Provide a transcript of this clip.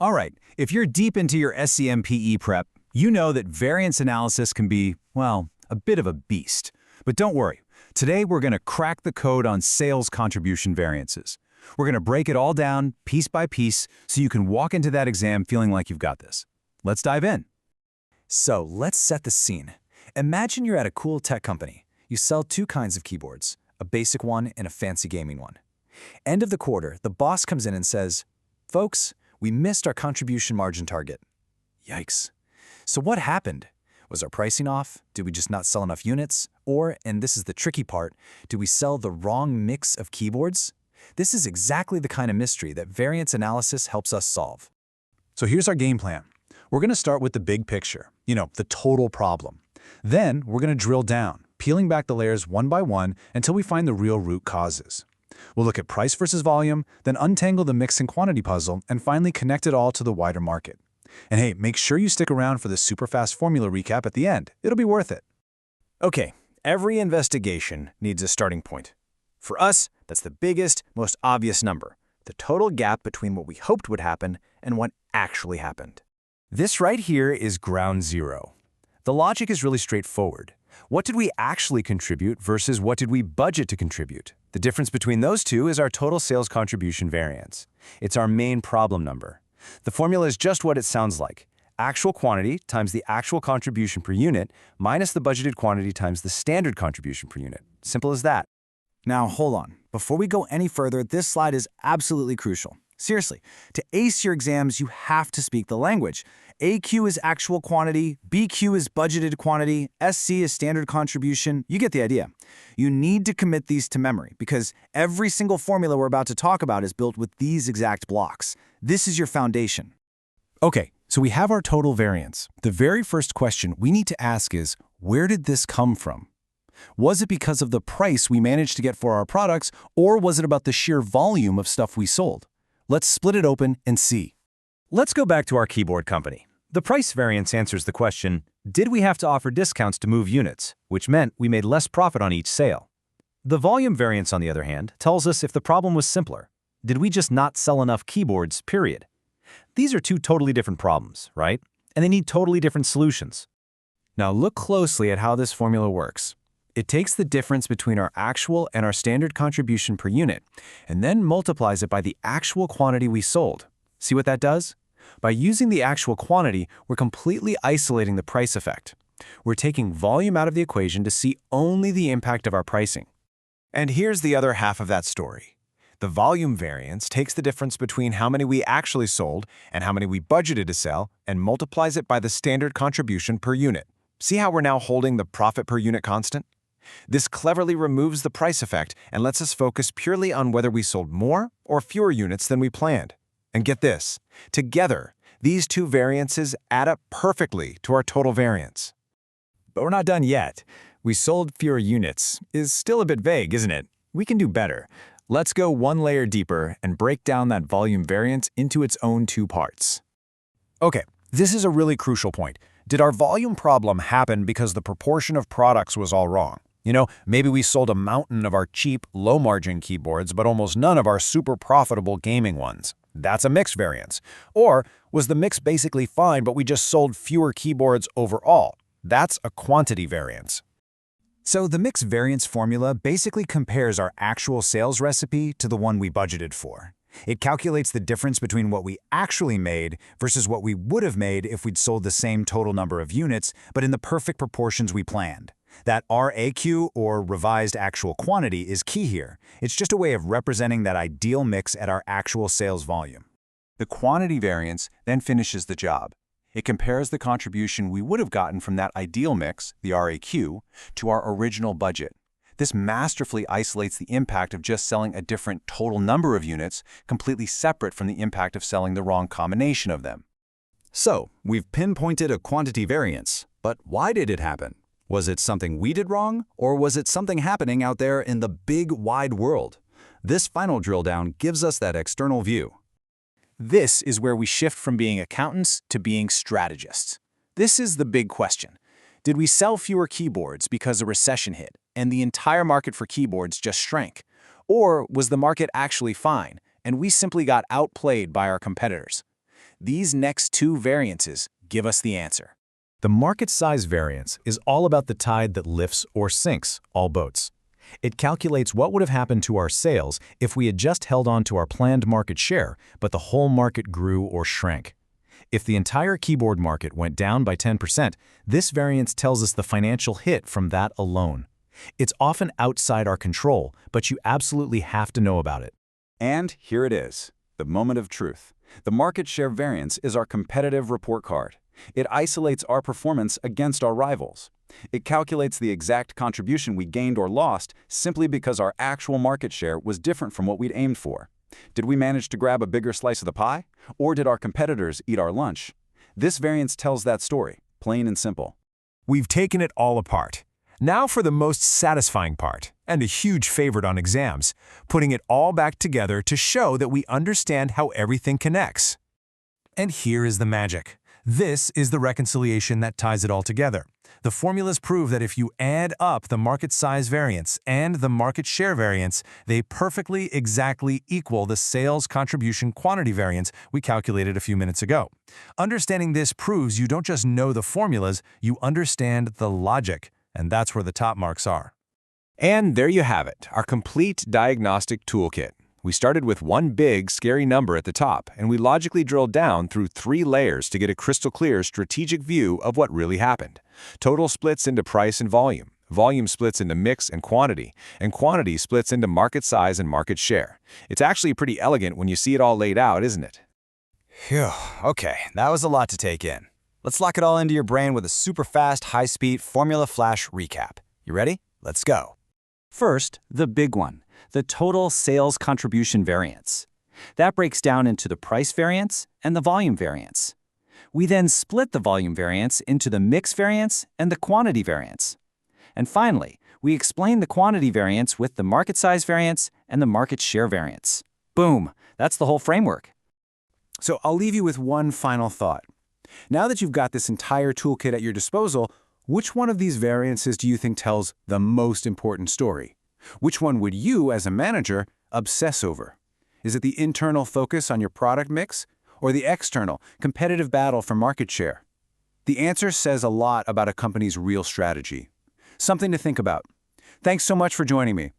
All right, if you're deep into your SCMPE prep, you know that variance analysis can be, well, a bit of a beast. But don't worry, today we're going to crack the code on sales contribution variances. We're going to break it all down, piece by piece, so you can walk into that exam feeling like you've got this. Let's dive in. So let's set the scene. Imagine you're at a cool tech company. You sell two kinds of keyboards, a basic one and a fancy gaming one. End of the quarter, the boss comes in and says, "Folks, we missed our contribution margin target." Yikes. So what happened? Was our pricing off? Did we just not sell enough units? Or, and this is the tricky part, did we sell the wrong mix of keyboards? This is exactly the kind of mystery that variance analysis helps us solve. So here's our game plan. We're going to start with the big picture, the total problem. Then we're going to drill down, peeling back the layers one by one until we find the real root causes. We'll look at price versus volume, then untangle the mix and quantity puzzle, and finally connect it all to the wider market. And hey, make sure you stick around for the super fast formula recap at the end. It'll be worth it. Okay, every investigation needs a starting point. For us, that's the biggest, most obvious number, the total gap between what we hoped would happen and what actually happened. This right here is ground zero. The logic is really straightforward. What did we actually contribute versus what did we budget to contribute? The difference between those two is our total sales contribution variance. It's our main problem number. The formula is just what it sounds like. Actual quantity times the actual contribution per unit minus the budgeted quantity times the standard contribution per unit. Simple as that. Now hold on. Before we go any further, this slide is absolutely crucial. Seriously, to ace your exams, you have to speak the language. AQ is actual quantity, BQ is budgeted quantity, SC is standard contribution. You get the idea. You need to commit these to memory because every single formula we're about to talk about is built with these exact blocks. This is your foundation. Okay, so we have our total variance. The very first question we need to ask is, where did this come from? Was it because of the price we managed to get for our products, or was it about the sheer volume of stuff we sold? Let's split it open and see. Let's go back to our keyboard company. The price variance answers the question, did we have to offer discounts to move units, which meant we made less profit on each sale? The volume variance, on the other hand, tells us if the problem was simpler. Did we just not sell enough keyboards, period? These are two totally different problems, right? And they need totally different solutions. Now look closely at how this formula works. It takes the difference between our actual and our standard contribution per unit, and then multiplies it by the actual quantity we sold. See what that does? By using the actual quantity, we're completely isolating the price effect. We're taking volume out of the equation to see only the impact of our pricing. And here's the other half of that story. The volume variance takes the difference between how many we actually sold and how many we budgeted to sell and multiplies it by the standard contribution per unit. See how we're now holding the profit per unit constant? This cleverly removes the price effect and lets us focus purely on whether we sold more or fewer units than we planned. And get this, together, these two variances add up perfectly to our total variance. But we're not done yet. We sold fewer units is still a bit vague, isn't it? We can do better. Let's go one layer deeper and break down that volume variance into its own two parts. Okay, this is a really crucial point. Did our volume problem happen because the proportion of products was all wrong? Maybe we sold a mountain of our cheap, low-margin keyboards, but almost none of our super profitable gaming ones. That's a mix variance. Or was the mix basically fine, but we just sold fewer keyboards overall? That's a quantity variance. So the mix variance formula basically compares our actual sales recipe to the one we budgeted for. It calculates the difference between what we actually made versus what we would have made if we'd sold the same total number of units, but in the perfect proportions we planned. That RAQ, or revised actual quantity, is key here. It's just a way of representing that ideal mix at our actual sales volume. The quantity variance then finishes the job. It compares the contribution we would have gotten from that ideal mix, the RAQ, to our original budget. This masterfully isolates the impact of just selling a different total number of units, completely separate from the impact of selling the wrong combination of them. So, we've pinpointed a quantity variance, but why did it happen? Was it something we did wrong, or was it something happening out there in the big, wide world? This final drill down gives us that external view. This is where we shift from being accountants to being strategists. This is the big question. Did we sell fewer keyboards because a recession hit and the entire market for keyboards just shrank? Or was the market actually fine and we simply got outplayed by our competitors? These next two variances give us the answer. The market size variance is all about the tide that lifts or sinks all boats. It calculates what would have happened to our sales if we had just held on to our planned market share, but the whole market grew or shrank. If the entire keyboard market went down by 10%, this variance tells us the financial hit from that alone. It's often outside our control, but you absolutely have to know about it. And here it is, the moment of truth. The market share variance is our competitive report card. It isolates our performance against our rivals. It calculates the exact contribution we gained or lost simply because our actual market share was different from what we'd aimed for. Did we manage to grab a bigger slice of the pie? Or did our competitors eat our lunch? This variance tells that story, plain and simple. We've taken it all apart. Now for the most satisfying part, and a huge favorite on exams, putting it all back together to show that we understand how everything connects. And here is the magic. This is the reconciliation that ties it all together. The formulas prove that if you add up the market size variance and the market share variance, they perfectly exactly equal the sales contribution quantity variance we calculated a few minutes ago. Understanding this proves you don't just know the formulas, you understand the logic, and that's where the top marks are. And there you have it, our complete diagnostic toolkit. We started with one big, scary number at the top, and we logically drilled down through 3 layers to get a crystal clear strategic view of what really happened. Total splits into price and volume. Volume splits into mix and quantity splits into market size and market share. It's actually pretty elegant when you see it all laid out, isn't it? Phew, okay, that was a lot to take in. Let's lock it all into your brain with a super fast, high-speed formula flash recap. You ready? Let's go. First, the big one, the total sales contribution variance. That breaks down into the price variance and the volume variance. We then split the volume variance into the mix variance and the quantity variance. And finally, we explain the quantity variance with the market size variance and the market share variance. Boom, that's the whole framework. So I'll leave you with one final thought. Now that you've got this entire toolkit at your disposal, which one of these variances do you think tells the most important story? Which one would you, as a manager, obsess over? Is it the internal focus on your product mix, or the external, competitive battle for market share? The answer says a lot about a company's real strategy. Something to think about. Thanks so much for joining me.